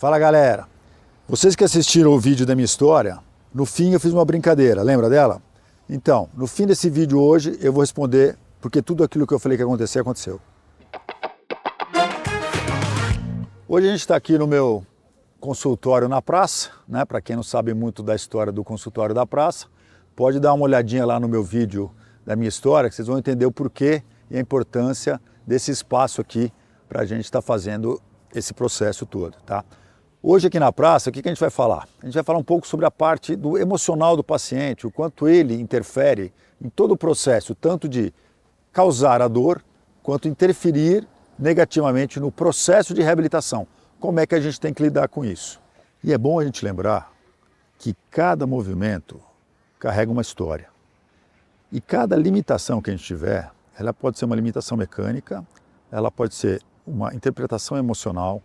Fala galera, vocês que assistiram o vídeo da minha história, no fim eu fiz uma brincadeira, lembra dela? Então, no fim desse vídeo hoje eu vou responder porque tudo aquilo que eu falei que ia acontecer, aconteceu. Hoje a gente está aqui no meu consultório na praça, né? Para quem não sabe muito da história do consultório da praça, pode dar uma olhadinha lá no meu vídeo da minha história, que vocês vão entender o porquê e a importância desse espaço aqui para a gente estar fazendo esse processo todo, tá? Hoje aqui na praça, o que a gente vai falar? A gente vai falar um pouco sobre a parte do emocional do paciente, o quanto ele interfere em todo o processo, tanto de causar a dor, quanto interferir negativamente no processo de reabilitação. Como é que a gente tem que lidar com isso? E é bom a gente lembrar que cada movimento carrega uma história. E cada limitação que a gente tiver, ela pode ser uma limitação mecânica, ela pode ser uma interpretação emocional,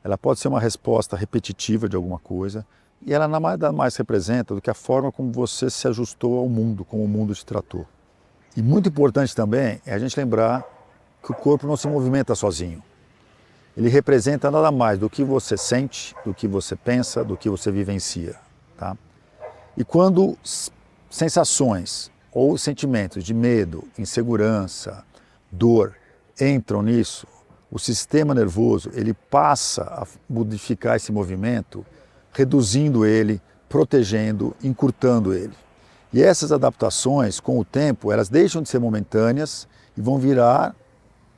ela pode ser uma resposta repetitiva de alguma coisa, e ela nada mais representa do que a forma como você se ajustou ao mundo, como o mundo te tratou. E muito importante também é a gente lembrar que o corpo não se movimenta sozinho. Ele representa nada mais do que você sente, do que você pensa, do que você vivencia, tá? E quando sensações ou sentimentos de medo, insegurança, dor entram nisso, o sistema nervoso ele passa a modificar esse movimento, reduzindo ele, protegendo, encurtando ele. E essas adaptações, com o tempo, elas deixam de ser momentâneas e vão virar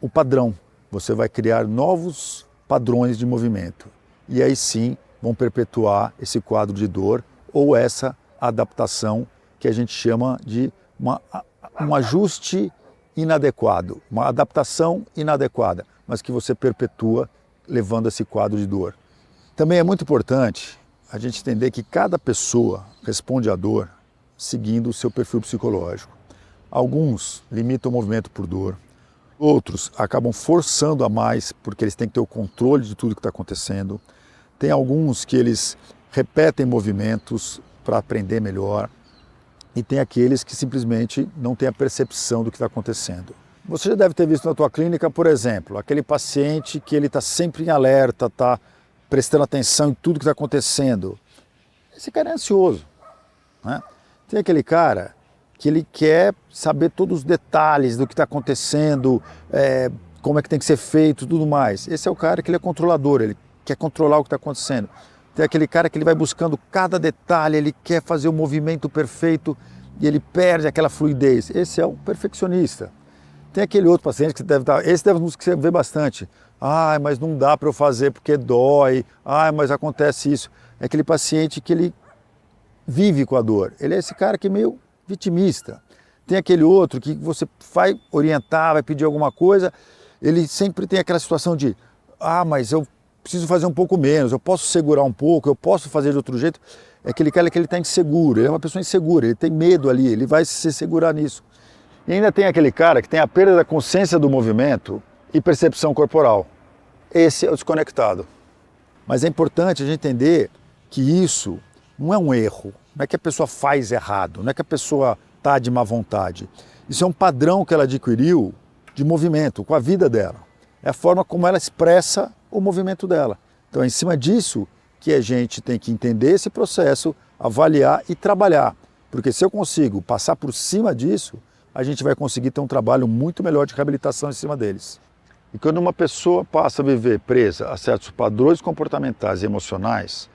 o padrão. Você vai criar novos padrões de movimento. E aí sim vão perpetuar esse quadro de dor ou essa adaptação que a gente chama de um ajuste inadequado, uma adaptação inadequada, mas que você perpetua levando esse quadro de dor. Também é muito importante a gente entender que cada pessoa responde à dor seguindo o seu perfil psicológico. Alguns limitam o movimento por dor, outros acabam forçando a mais porque eles têm que ter o controle de tudo que está acontecendo. Tem alguns que eles repetem movimentos para aprender melhor e tem aqueles que simplesmente não têm a percepção do que está acontecendo. Você já deve ter visto na tua clínica, por exemplo, aquele paciente que ele está sempre em alerta, está prestando atenção em tudo que está acontecendo. Esse cara é ansioso, né? Tem aquele cara que ele quer saber todos os detalhes do que está acontecendo, como é que tem que ser feito, tudo mais. Esse é o cara que ele é controlador, ele quer controlar o que está acontecendo. Tem aquele cara que ele vai buscando cada detalhe, ele quer fazer o movimento perfeito e ele perde aquela fluidez. Esse é o perfeccionista. Tem aquele outro paciente que esse deve você ver bastante. Ah, mas não dá para eu fazer porque dói. Ah, mas acontece isso. É aquele paciente que ele vive com a dor. Ele é esse cara que é meio vitimista. Tem aquele outro que você vai orientar, vai pedir alguma coisa, ele sempre tem aquela situação de mas eu preciso fazer um pouco menos, eu posso segurar um pouco, eu posso fazer de outro jeito. É aquele cara que ele está inseguro, ele é uma pessoa insegura, ele tem medo ali, ele vai se segurar nisso. E ainda tem aquele cara que tem a perda da consciência do movimento e percepção corporal. Esse é o desconectado. Mas é importante a gente entender que isso não é um erro, não é que a pessoa faz errado, não é que a pessoa está de má vontade. Isso é um padrão que ela adquiriu de movimento com a vida dela. É a forma como ela expressa o movimento dela. Então é em cima disso que a gente tem que entender esse processo, avaliar e trabalhar. Porque se eu consigo passar por cima disso, a gente vai conseguir ter um trabalho muito melhor de reabilitação em cima deles. E quando uma pessoa passa a viver presa a certos padrões comportamentais e emocionais,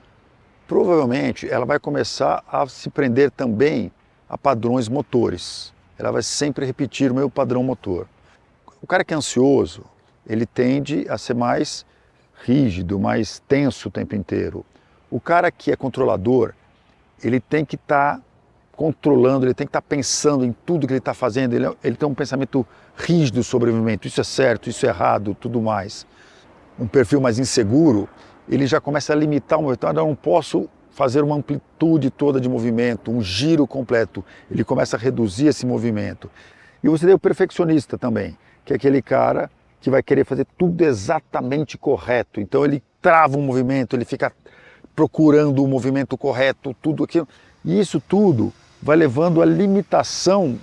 provavelmente ela vai começar a se prender também a padrões motores. Ela vai sempre repetir o mesmo padrão motor. O cara que é ansioso, ele tende a ser mais rígido, mais tenso o tempo inteiro. O cara que é controlador, ele tem que estar controlando, ele tem que estar pensando em tudo que ele está fazendo, ele tem um pensamento rígido sobre o movimento, isso é certo, isso é errado, tudo mais. Um perfil mais inseguro, ele já começa a limitar o movimento, eu não posso fazer uma amplitude toda de movimento, um giro completo, ele começa a reduzir esse movimento. E você tem o perfeccionista também, que é aquele cara que vai querer fazer tudo exatamente correto, então ele trava um movimento, ele fica procurando o movimento correto, tudo aquilo, e isso tudo vai levando à limitação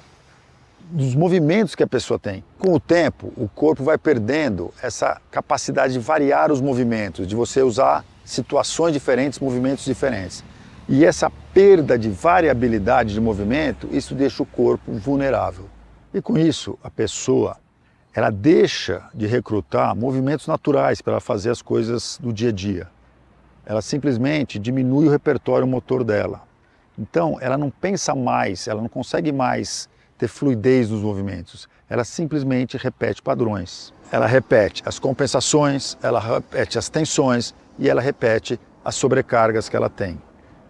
dos movimentos que a pessoa tem. Com o tempo, o corpo vai perdendo essa capacidade de variar os movimentos, de você usar situações diferentes, movimentos diferentes. E essa perda de variabilidade de movimento, isso deixa o corpo vulnerável. E com isso, a pessoa, ela deixa de recrutar movimentos naturais para ela fazer as coisas do dia a dia. Ela simplesmente diminui o repertório motor dela. Então, ela não pensa mais, ela não consegue mais ter fluidez nos movimentos. Ela simplesmente repete padrões. Ela repete as compensações, ela repete as tensões e ela repete as sobrecargas que ela tem.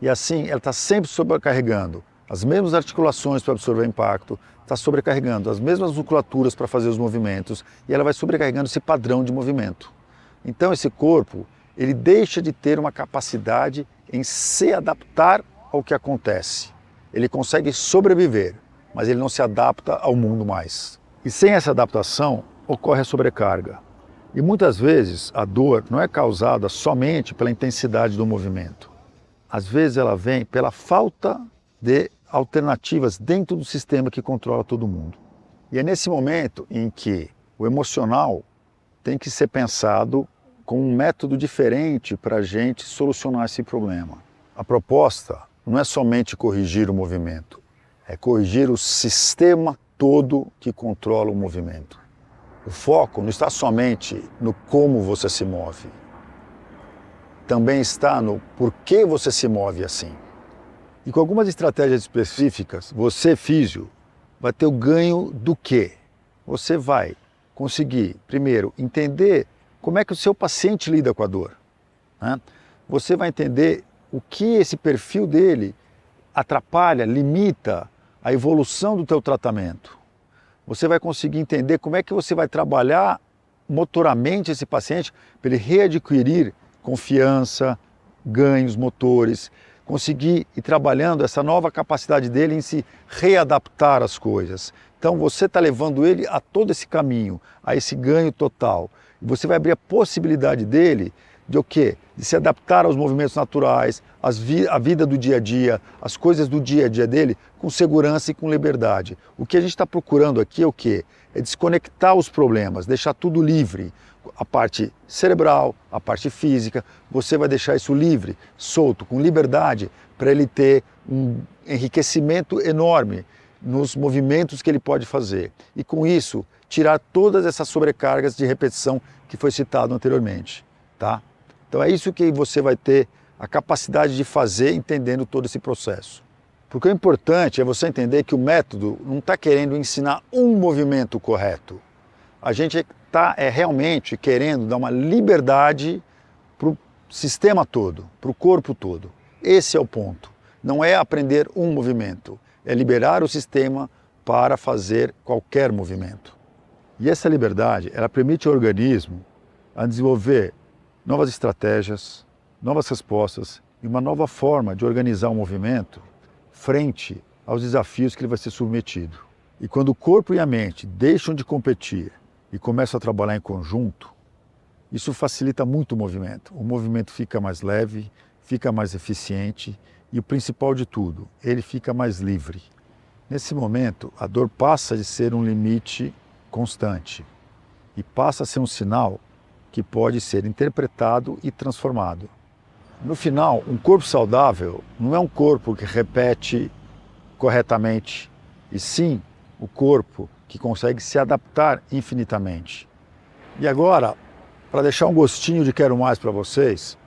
E assim, ela está sempre sobrecarregando as mesmas articulações para absorver impacto, está sobrecarregando as mesmas musculaturas para fazer os movimentos e ela vai sobrecarregando esse padrão de movimento. Então, esse corpo, ele deixa de ter uma capacidade em se adaptar ao que acontece. Ele consegue sobreviver, mas ele não se adapta ao mundo mais. E sem essa adaptação, ocorre a sobrecarga. E muitas vezes a dor não é causada somente pela intensidade do movimento. Às vezes ela vem pela falta de alternativas dentro do sistema que controla todo mundo. E é nesse momento em que o emocional tem que ser pensado com um método diferente para a gente solucionar esse problema. A proposta não é somente corrigir o movimento, é corrigir o sistema todo que controla o movimento. O foco não está somente no como você se move, também está no porquê você se move assim. E com algumas estratégias específicas, você, físio, vai ter o ganho do quê? Você vai conseguir, primeiro, entender como é que o seu paciente lida com a dor, né? Você vai entender o que esse perfil dele atrapalha, limita a evolução do teu tratamento. Você vai conseguir entender como é que você vai trabalhar motoramente esse paciente para ele readquirir confiança, ganhos motores, conseguir ir trabalhando essa nova capacidade dele em se readaptar às coisas. Então você está levando ele a todo esse caminho, a esse ganho total. E você vai abrir a possibilidade dele de o quê? De se adaptar aos movimentos naturais, a vida do dia a dia, as coisas do dia a dia dele com segurança e com liberdade. O que a gente está procurando aqui é o quê? É desconectar os problemas, deixar tudo livre. A parte cerebral, a parte física, você vai deixar isso livre, solto, com liberdade, para ele ter um enriquecimento enorme nos movimentos que ele pode fazer. E com isso, tirar todas essas sobrecargas de repetição que foi citado anteriormente, tá? Então é isso que você vai ter a capacidade de fazer entendendo todo esse processo. Porque o importante é você entender que o método não está querendo ensinar um movimento correto. A gente está realmente querendo dar uma liberdade para o sistema todo, para o corpo todo. Esse é o ponto. Não é aprender um movimento, é liberar o sistema para fazer qualquer movimento. E essa liberdade, ela permite ao organismo a desenvolver novas estratégias, novas respostas e uma nova forma de organizar o movimento frente aos desafios que ele vai ser submetido. E quando o corpo e a mente deixam de competir e começam a trabalhar em conjunto, isso facilita muito o movimento. O movimento fica mais leve, fica mais eficiente e o principal de tudo, ele fica mais livre. Nesse momento, a dor passa de ser um limite constante e passa a ser um sinal que pode ser interpretado e transformado. No final, um corpo saudável não é um corpo que repete corretamente, e sim o corpo que consegue se adaptar infinitamente. E agora, para deixar um gostinho de quero mais para vocês,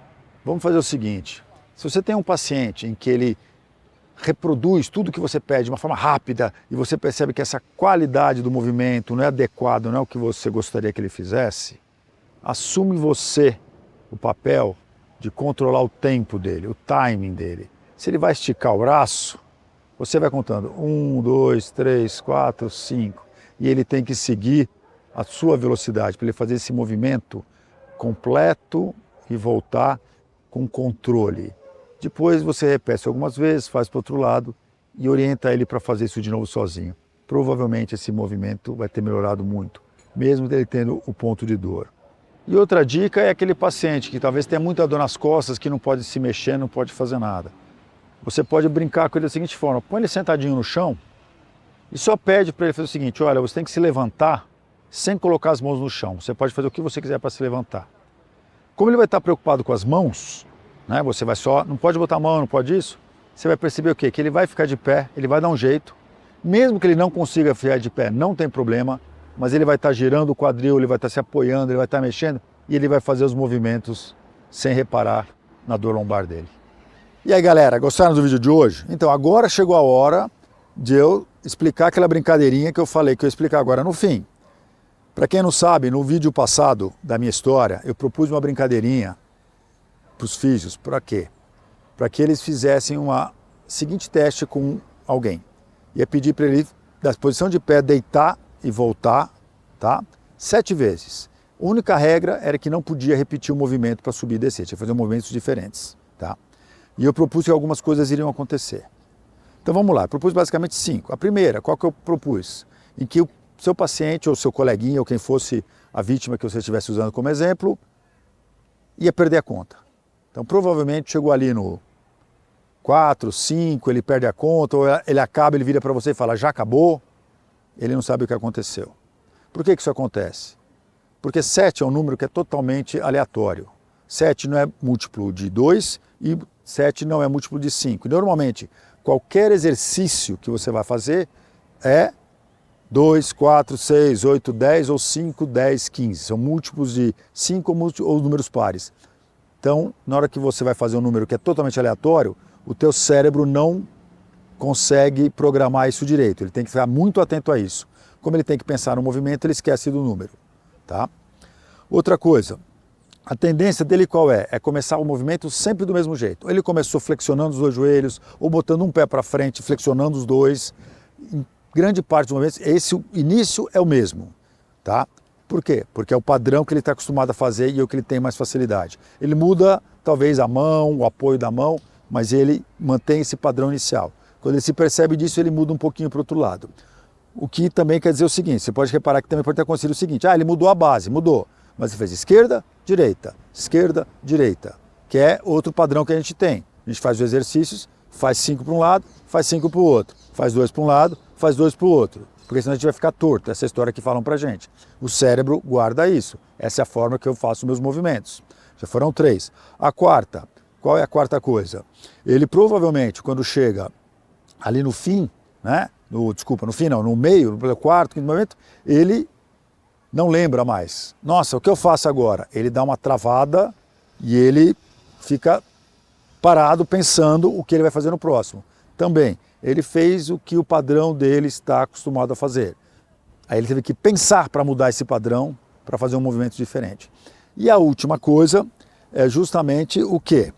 vamos fazer o seguinte: se você tem um paciente em que ele reproduz tudo que você pede de uma forma rápida e você percebe que essa qualidade do movimento não é adequada, não é o que você gostaria que ele fizesse, assume você o papel de controlar o tempo dele, o timing dele. Se ele vai esticar o braço, você vai contando 1, 2, 3, 4, 5 e ele tem que seguir a sua velocidade para ele fazer esse movimento completo e voltar com controle. Depois você repete algumas vezes, faz para o outro lado e orienta ele para fazer isso de novo sozinho. Provavelmente esse movimento vai ter melhorado muito, mesmo ele tendo o ponto de dor. E outra dica é aquele paciente que talvez tenha muita dor nas costas, que não pode se mexer, não pode fazer nada. Você pode brincar com ele da seguinte forma: põe ele sentadinho no chão e só pede para ele fazer o seguinte: olha, você tem que se levantar sem colocar as mãos no chão. Você pode fazer o que você quiser para se levantar. Como ele vai estar preocupado com as mãos, né? Você vai só, não pode botar a mão, não pode isso. Você vai perceber o quê? Que ele vai ficar de pé, ele vai dar um jeito. Mesmo que ele não consiga ficar de pé, não tem problema, mas ele vai estar girando o quadril, ele vai estar se apoiando, ele vai estar mexendo e ele vai fazer os movimentos sem reparar na dor lombar dele. E aí, galera, gostaram do vídeo de hoje? Então, agora chegou a hora de eu explicar aquela brincadeirinha que eu falei que eu ia explicar agora no fim. Para quem não sabe, no vídeo passado da minha história, eu propus uma brincadeirinha para os físios. Para quê? Para que eles fizessem uma seguinte teste com alguém. Ia pedir para ele, da posição de pé, deitar e voltar, tá? 7 vezes. A única regra era que não podia repetir o movimento para subir e descer, tinha que fazer movimentos diferentes, tá? E eu propus que algumas coisas iriam acontecer. Então vamos lá, eu propus basicamente 5. A primeira, qual que eu propus? Em que o seu paciente ou seu coleguinha ou quem fosse a vítima que você estivesse usando como exemplo, ia perder a conta. Então provavelmente chegou ali no 4, 5, ele perde a conta, ou ele acaba, ele vira para você e fala, já acabou, ele não sabe o que aconteceu. Por que isso acontece? Porque 7 é um número que é totalmente aleatório. 7 não é múltiplo de 2 e 7 não é múltiplo de 5. Normalmente, qualquer exercício que você vai fazer é 2, 4, 6, 8, 10 ou 5, 10, 15. São múltiplos de 5 ou números pares. Então, na hora que você vai fazer um número que é totalmente aleatório, o teu cérebro não consegue programar isso direito. Ele tem que ficar muito atento a isso. Como ele tem que pensar no movimento, ele esquece do número. Tá? Outra coisa, a tendência dele qual é? É começar o movimento sempre do mesmo jeito. Ele começou flexionando os 2 joelhos, ou botando um pé para frente, flexionando os 2. Em grande parte dos movimentos, o início é o mesmo. Tá? Por quê? Porque é o padrão que ele está acostumado a fazer e é o que ele tem mais facilidade. Ele muda, talvez, a mão, o apoio da mão, mas ele mantém esse padrão inicial. Quando ele se percebe disso, ele muda um pouquinho para o outro lado. O que também quer dizer o seguinte, você pode reparar que também pode ter acontecido o seguinte, ele mudou a base, mudou, mas ele fez esquerda, direita, que é outro padrão que a gente tem. A gente faz os exercícios, faz 5 para um lado, faz 5 para o outro, faz 2 para um lado, faz 2 para o outro, porque senão a gente vai ficar torto, essa é a história que falam pra gente. O cérebro guarda isso, essa é a forma que eu faço meus movimentos. Já foram 3. A quarta, qual é a quarta coisa? Ele provavelmente, quando chega ali no fim, né? No fim não, no meio, no quarto, quinto momento, ele não lembra mais. Nossa, o que eu faço agora? Ele dá uma travada e ele fica parado pensando o que ele vai fazer no próximo. Também, ele fez o que o padrão dele está acostumado a fazer. Aí ele teve que pensar para mudar esse padrão, para fazer um movimento diferente. E a última coisa é justamente o quê?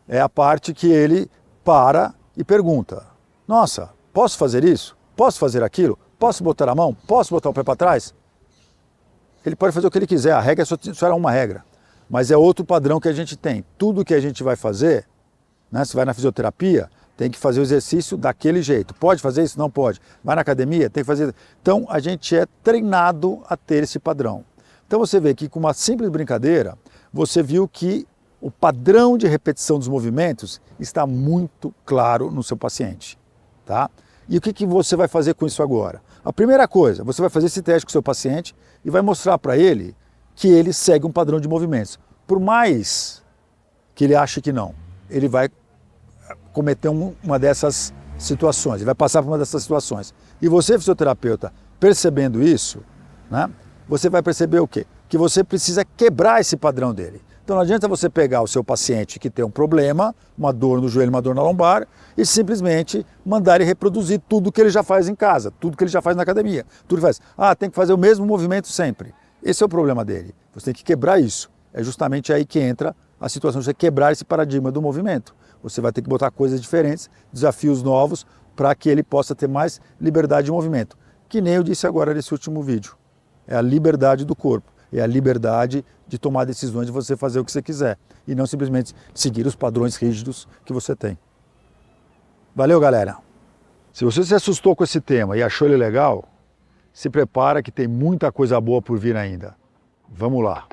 É a parte que ele para e pergunta, nossa, posso fazer isso? Posso fazer aquilo? Posso botar a mão? Posso botar o pé para trás? Ele pode fazer o que ele quiser, a regra só era uma regra. Mas é outro padrão que a gente tem. Tudo que a gente vai fazer, né, se vai na fisioterapia, tem que fazer o exercício daquele jeito. Pode fazer isso? Não pode. Vai na academia? Tem que fazer... Então, a gente é treinado a ter esse padrão. Então, você vê que com uma simples brincadeira, você viu que o padrão de repetição dos movimentos está muito claro no seu paciente. Tá? E o que você vai fazer com isso agora? A primeira coisa, você vai fazer esse teste com o seu paciente e vai mostrar para ele que ele segue um padrão de movimentos. Por mais que ele ache que não, ele vai cometer uma dessas situações, ele vai passar por uma dessas situações. E você, fisioterapeuta, percebendo isso, né, você vai perceber o quê? Que você precisa quebrar esse padrão dele. Então não adianta você pegar o seu paciente que tem um problema, uma dor no joelho, uma dor na lombar, e simplesmente mandar ele reproduzir tudo que ele já faz em casa, tudo que ele já faz na academia. Tudo que faz. Tem que fazer o mesmo movimento sempre. Esse é o problema dele. Você tem que quebrar isso. É justamente aí que entra a situação de você quebrar esse paradigma do movimento. Você vai ter que botar coisas diferentes, desafios novos, para que ele possa ter mais liberdade de movimento. Que nem eu disse agora nesse último vídeo. É a liberdade do corpo. É a liberdade de tomar decisões de você fazer o que você quiser. E não simplesmente seguir os padrões rígidos que você tem. Valeu, galera! Se você se assustou com esse tema e achou ele legal, se prepara que tem muita coisa boa por vir ainda. Vamos lá!